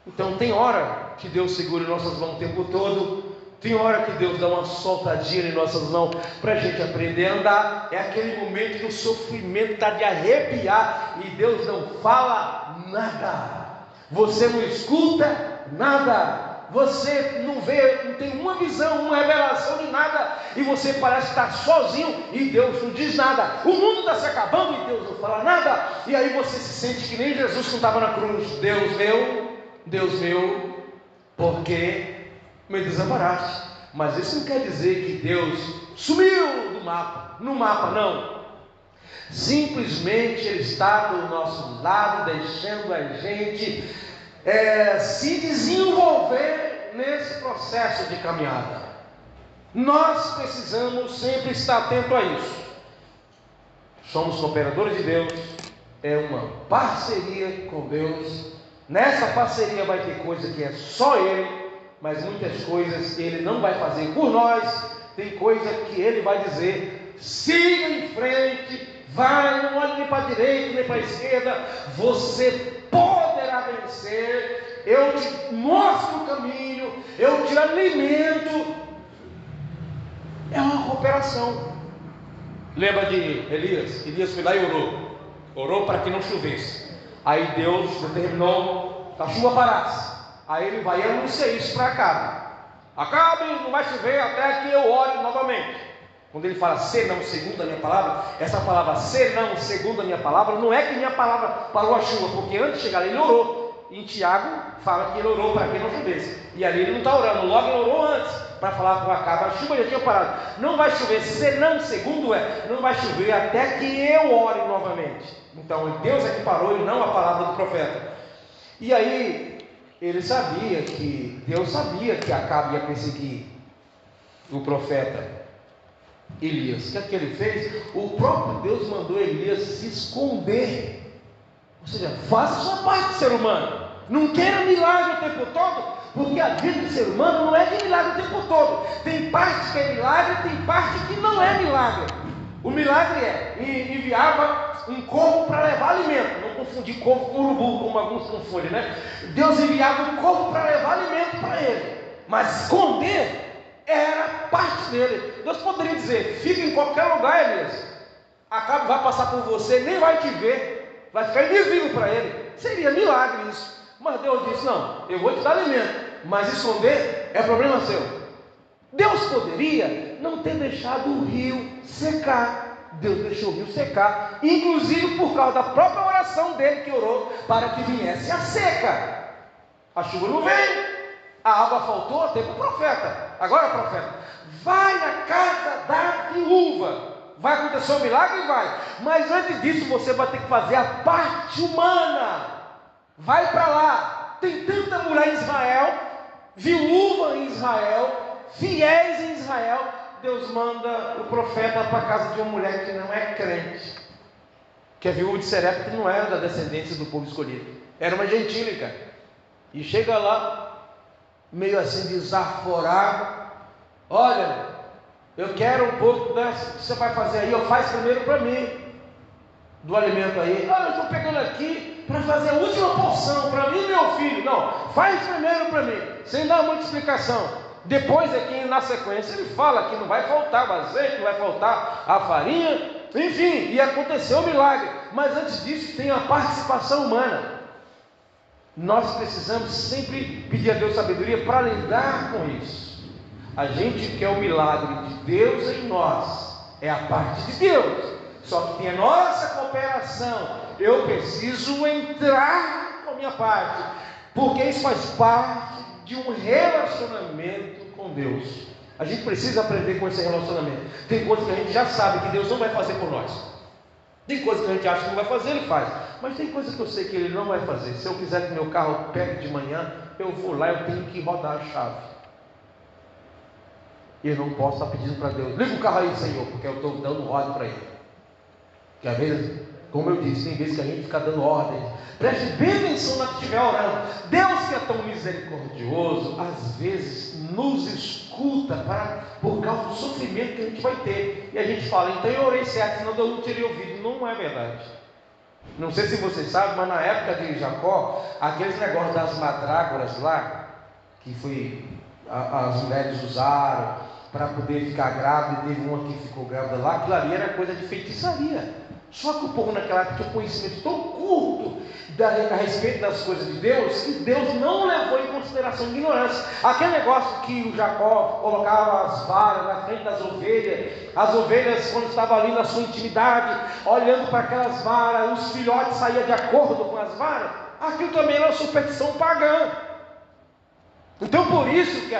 Então tem hora que Deus segura em nossas mãos o tempo todo. Tem hora que Deus dá uma soltadinha em nossas mãos para a gente aprender a andar. É aquele momento que o sofrimento está de arrepiar e Deus não fala nada. Você não escuta nada. Você não vê, não tem uma visão, uma revelação de nada. E você parece estar sozinho e Deus não diz nada. O mundo está se acabando e Deus não fala nada. E aí você se sente que nem Jesus quando estava na cruz: Deus meu, por que me desamparaste? Mas isso não quer dizer que Deus sumiu do mapa. No mapa não. Simplesmente Ele está do nosso lado, deixando a gente se desenvolver nesse processo de caminhada. Nós precisamos sempre estar atento a isso. Somos cooperadores de Deus. É uma parceria com Deus. Nessa parceria vai ter coisa que é só Ele, mas muitas coisas Ele não vai fazer por nós. Tem coisa que Ele vai dizer: siga em frente, vai, não olhe nem para a direita nem para a esquerda, você poderá vencer. Eu te mostro o caminho, eu te alimento. É uma cooperação. Lembra de Elias? Elias foi lá e orou para que não chovesse. Aí Deus determinou que a chuva parasse. Aí ele vai e anuncia isso para Acabe: Acabe, não vai chover até que eu ore novamente. Quando ele fala se não segundo a minha palavra, essa palavra se não segundo a minha palavra, não é que minha palavra parou a chuva, porque antes de chegar ele orou. em Tiago, fala que ele orou para que não chovesse. E ali ele não está orando, logo ele orou antes, para falar com Acabe. A chuva já tinha parado. Não vai chover, senão, segundo não vai chover até que eu ore novamente. Então Deus é que parou e não a palavra do profeta. E aí, Deus sabia que Acabe ia perseguir o profeta Elias. O que ele fez? O próprio Deus mandou Elias se esconder. Ou seja, faça a sua parte, ser humano. Não queira milagre o tempo todo, porque a vida do ser humano não é de milagre o tempo todo. Tem parte que é milagre, tem parte que não é milagre. O milagre enviava um corvo para levar alimento. Não confundir corvo com urubu, como alguns confundem, né? Deus enviava um corvo para levar alimento para ele. Mas esconder era parte dele. Deus poderia dizer: fica em qualquer lugar, Elias. Acabe vai passar por você, nem vai te ver, vai ficar invisível para ele. Seria milagre isso. Mas Deus disse: não, eu vou te dar alimento, mas esconder é problema seu. Deus poderia não ter deixado o rio secar. Deus deixou o rio secar, inclusive por causa da própria oração dele, que orou para que viesse a seca. A chuva não veio, a água faltou até para o profeta. Agora, profeta, vai na casa da viúva. Vai acontecer um milagre? Vai. Mas antes disso, você vai ter que fazer a parte humana. Vai para lá. Tem tanta mulher em Israel, viúva em Israel, fiéis em Israel. Deus manda o profeta para a casa de uma mulher que não é crente, que é viúva de Serepta, que não era da descendência do povo escolhido, era uma gentílica. E chega lá, meio assim desaforado: olha, eu quero um pouco dessa que você vai fazer aí, faz primeiro para mim, do alimento aí. Eu estou pegando aqui para fazer a última porção para mim e meu filho. Não, faz primeiro para mim, sem dar muita explicação. Depois aqui na sequência ele fala que não vai faltar o azeite, não vai faltar a farinha, enfim, e aconteceu o milagre. Mas antes disso tem a participação humana. Nós precisamos sempre pedir a Deus sabedoria para lidar com isso. A gente quer o milagre de Deus em nós, é a parte de Deus, só que tem a nossa cooperação. Eu preciso entrar com a minha parte, porque isso faz parte de um relacionamento com Deus. A gente precisa aprender com esse relacionamento. Tem coisas que a gente já sabe que Deus não vai fazer por nós. Tem coisas que a gente acha que não vai fazer, Ele faz. Mas tem coisas que eu sei que Ele não vai fazer. Se eu quiser que meu carro pegue de manhã, eu vou lá, eu tenho que rodar a chave. E eu não posso estar pedindo para Deus: liga o carro aí, Senhor, porque eu estou dando ordem para Ele. Porque às vezes, como eu disse, tem vezes que a gente fica dando ordem. Preste bem atenção na que estiver orando. Deus, que é tão misericordioso, às vezes nos escuta por causa do sofrimento que a gente vai ter. E a gente fala: então eu orei certo, senão Deus não teria ouvido. Não é verdade. Não sei se vocês sabem, mas na época de Jacó, aqueles negócios das mandrágoras lá, que as mulheres usaram para poder ficar grávida, e teve uma que ficou grávida lá, aquilo ali era coisa de feitiçaria. Só que o povo naquela época tinha um conhecimento tão curto a respeito das coisas de Deus, que Deus não levou em consideração a ignorância. Aquele negócio que o Jacó colocava as varas na frente das ovelhas, as ovelhas, quando estavam ali na sua intimidade, olhando para aquelas varas, os filhotes saíam de acordo com as varas, aquilo também era uma superstição pagã. Então, por isso que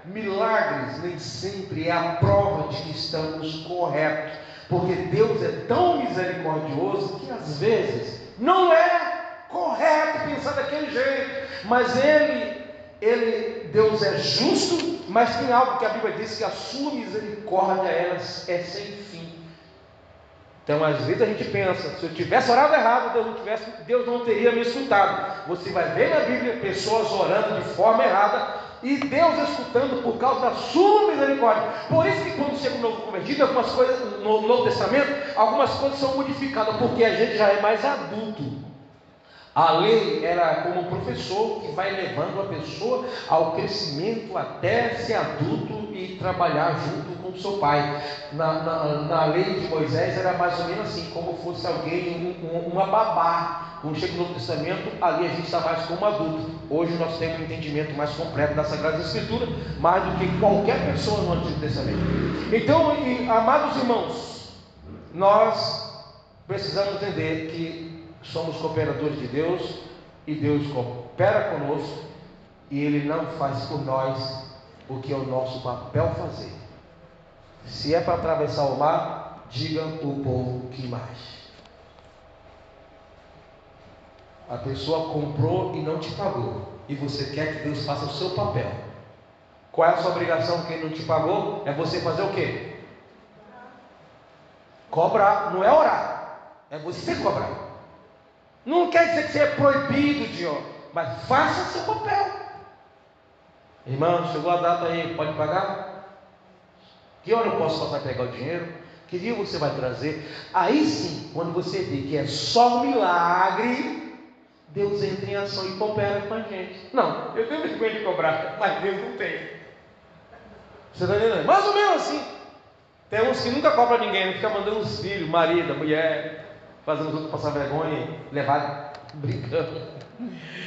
milagres nem sempre é a prova de que estamos corretos, porque Deus é tão misericordioso que às vezes não é correto pensar daquele jeito, mas Deus é justo, mas tem algo que a Bíblia diz, que a sua misericórdia é sem fim. Então às vezes a gente pensa: se eu tivesse orado errado, Deus não teria me escutado. Você vai ver na Bíblia pessoas orando de forma errada e Deus escutando por causa da sua misericórdia. Por isso que quando chega o novo convertido, algumas coisas no Novo Testamento, algumas coisas são modificadas, porque a gente já é mais adulto. A lei era como um professor que vai levando a pessoa ao crescimento até ser adulto e trabalhar junto com o seu pai. Na lei de Moisés era mais ou menos assim, como fosse alguém, uma babá. Quando chega no Novo Testamento, ali a gente está mais como adulto. Hoje nós temos um entendimento mais completo da Sagrada Escritura, mais do que qualquer pessoa no Antigo Testamento. Então, amados irmãos, nós precisamos entender que somos cooperadores de Deus, e Deus coopera conosco, e Ele não faz por nós o que é o nosso papel fazer. Se é para atravessar o mar, diga o povo que mais. A pessoa comprou e não te pagou, e você quer que Deus faça o seu papel. Qual é a sua obrigação? Quem não te pagou é você fazer o quê? Cobrar. Não é orar, é você cobrar. Não quer dizer que você é proibido de orar, mas faça o seu papel. Irmão, chegou a data aí, pode pagar? Que hora eu posso passar a pegar o dinheiro? Que dia você vai trazer? Aí sim, quando você vê que é só um milagre, Deus entra em ação e coopera com a gente. Não, eu tenho vergonha de cobrar, mas Deus não tem. Você está entendendo? Mais ou menos assim. Tem uns que nunca cobram ninguém, fica mandando os filhos, marido, mulher, fazendo os outros passar vergonha, levar brincando.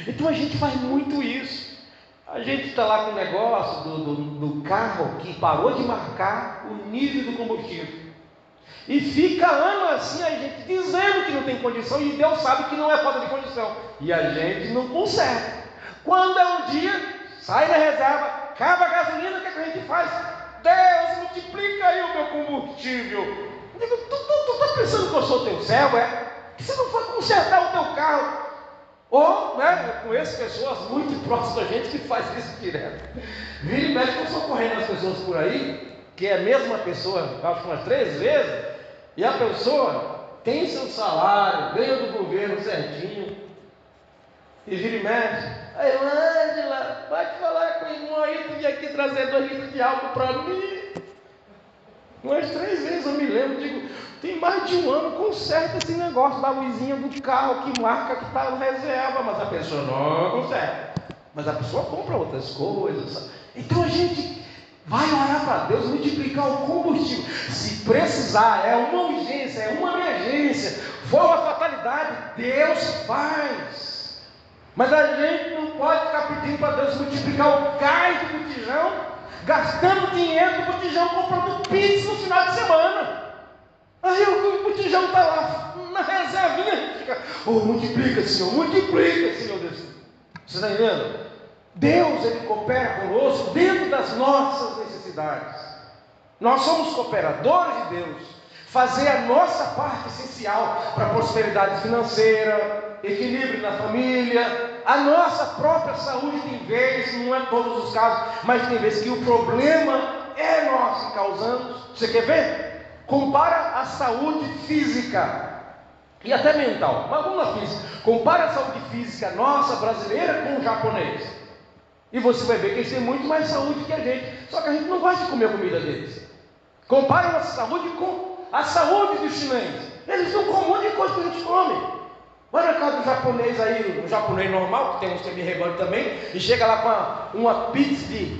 Então a gente faz muito isso. A gente está lá com o negócio do carro que parou de marcar o nível do combustível. E fica ano assim a gente dizendo que não tem condição, e Deus sabe que não é falta de condição. E a gente não conserta. Quando é um dia, sai da reserva, acaba a gasolina, o que a gente faz? Deus, multiplica aí o meu combustível. Eu digo, tu está pensando que eu sou teu servo, é? Que você não foi consertar o teu carro? Ou, né, eu conheço pessoas muito próximas da gente que faz isso direto. Vira e mexe, eu estou socorrendo as pessoas por aí, que é a mesma pessoa, acho que umas 3 vezes, e a pessoa tem seu salário, ganha do governo certinho, e vira e mexe. Aí, Ângela, vai te falar com o irmão aí, tu vinha aqui trazer 2 litros de álcool para mim. Umas 3 vezes eu me lembro, digo, tem mais de um ano, conserta esse negócio da luzinha do carro que marca que está na reserva, mas a pessoa não conserta. Mas a pessoa compra outras coisas. Então a gente vai orar para Deus multiplicar o combustível. Se precisar, é uma urgência, é uma emergência, for uma fatalidade, Deus faz. Mas a gente não pode ficar pedindo para Deus multiplicar o gás do botijão, gastando dinheiro do botijão, comprando pizza no final de semana. Aí o botijão está lá na reservinha, a gente fica, multiplica, Senhor Deus. Você está entendendo? Deus, Ele coopera conosco dentro das nossas necessidades. Nós somos cooperadores de Deus. Fazer a nossa parte essencial para a prosperidade financeira, equilíbrio na família, a nossa própria saúde. Tem vezes, não é todos os casos, mas tem vezes que o problema é nós que causamos. Você quer ver? Compara a saúde física e até mental, mas vamos na física. Compara a saúde física nossa, brasileira, com o japonês, e você vai ver que eles têm muito mais saúde que a gente, só que a gente não gosta de comer a comida deles. Compara a nossa saúde com a saúde dos chineses. Eles não comem um monte de coisa que a gente come. Vai na casa do japonês aí, um japonês normal, que tem uns que me regolam também, e chega lá com uma pizza de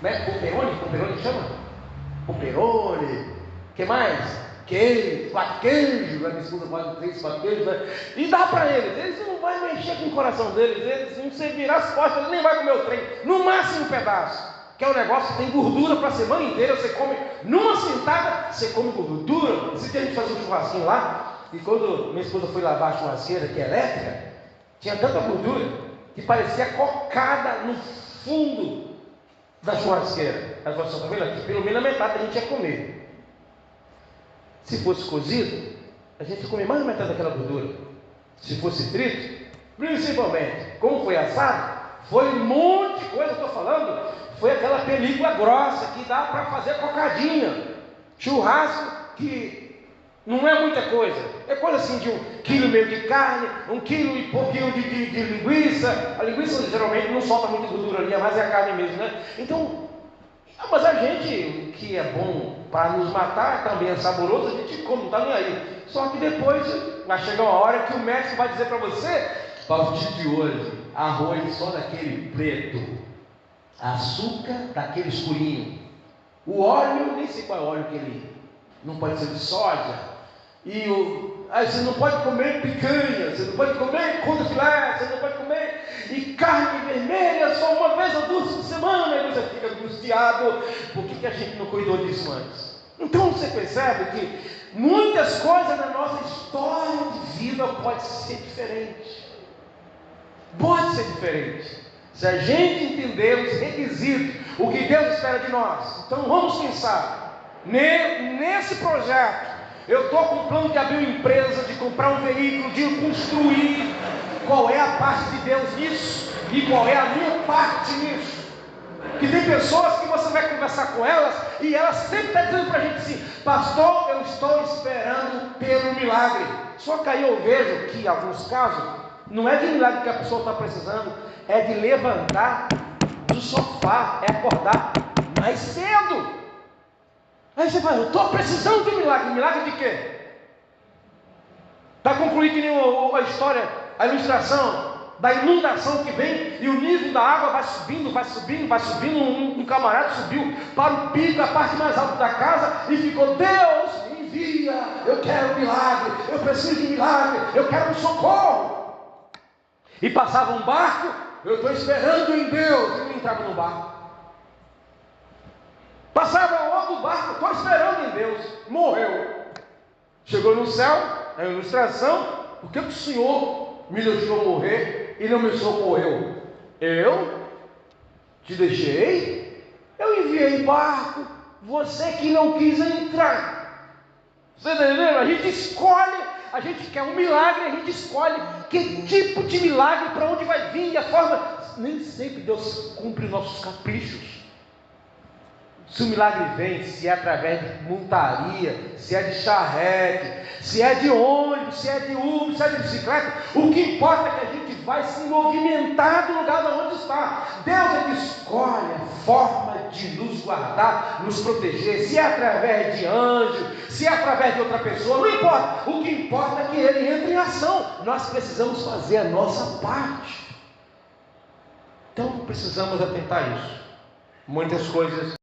pepperoni chama? Pepperoni, que mais? Queijo, 4 queijos, a minha esposa pode 3, 4 queijos, né? E dá para eles não vão mexer com o coração deles, eles não se virar as costas, eles nem vai comer o trem, no máximo um pedaço, que é um negócio que tem gordura para a semana inteira, você come, numa sentada, você come gordura. Se a gente fazer um churrasquinho lá, e quando minha esposa foi lavar a churrasqueira, que é elétrica, tinha tanta gordura, que parecia cocada no fundo da churrasqueira. Ela falou assim, tá vendo aqui? Pelo menos a metade a gente ia comer. Se fosse cozido, a gente ia comer mais da metade daquela gordura. Se fosse frito, principalmente, como foi assado, foi um monte de coisa, estou falando, foi aquela película grossa que dá para fazer cocadinha. Churrasco que não é muita coisa, é coisa assim de 1,5 kg de carne, 1 kg e pouquinho de linguiça. A linguiça geralmente não solta muita gordura ali, mas é a carne mesmo, né? Então, mas a gente, que é bom para nos matar, também é saboroso, a gente come, não está nem aí. Só que depois vai chegar uma hora que o médico vai dizer para você, a partir de hoje, arroz só daquele preto, açúcar daquele escurinho, o óleo, nem sei qual é o óleo que ele, não pode ser de soja, aí você não pode comer picanha, você não pode comer contrafilé, você não pode comer e carne vermelha só uma vez ou 2 por semana, e você fica angustiado. Por que a gente não cuidou disso antes? Então você percebe que muitas coisas na nossa história de vida pode ser diferente. ser diferente. Se a gente entender os requisitos, o que Deus espera de nós. Então vamos pensar nesse projeto. Eu estou com o plano de abrir uma empresa, de comprar um veículo, de construir. Qual é a parte de Deus nisso? E qual é a minha parte nisso? Que tem pessoas que você vai conversar com elas e elas sempre estão dizendo para a gente assim: pastor, eu estou esperando ter um milagre. Só que aí eu vejo que em alguns casos não é de milagre que a pessoa está precisando, é de levantar do sofá, é acordar mais cedo. Aí você fala: eu estou precisando de um milagre. Milagre de quê? Para concluir que nem a história, a ilustração da inundação que vem, e o nível da água vai subindo, vai subindo, vai subindo. Um camarada subiu para o pico, a parte mais alta da casa, e ficou: Deus, me envia, eu quero um milagre, eu preciso de um milagre, eu quero um socorro. E passava um barco: eu estou esperando em Deus, e não entrava no barco. Passava outro barco: estou esperando em Deus, morreu. Chegou no céu, a ilustração: por que o Senhor me deixou morrer e não me socorreu? Eu te deixei, eu enviei barco, você que não quis entrar. Você está entendendo? A gente escolhe, a gente quer um milagre, a gente escolhe que tipo de milagre, para onde vai vir, e a forma. Nem sempre Deus cumpre nossos caprichos. Se o milagre vem, se é através de montaria, se é de charrete, se é de ônibus, se é de Uber, se é de bicicleta, o que importa é que a gente vai se movimentar do lugar onde está. Deus é que escolhe a forma de nos guardar, nos proteger, se é através de anjo, se é através de outra pessoa, não importa. O que importa é que Ele entre em ação. Nós precisamos fazer a nossa parte. Então precisamos atentar a isso. Muitas coisas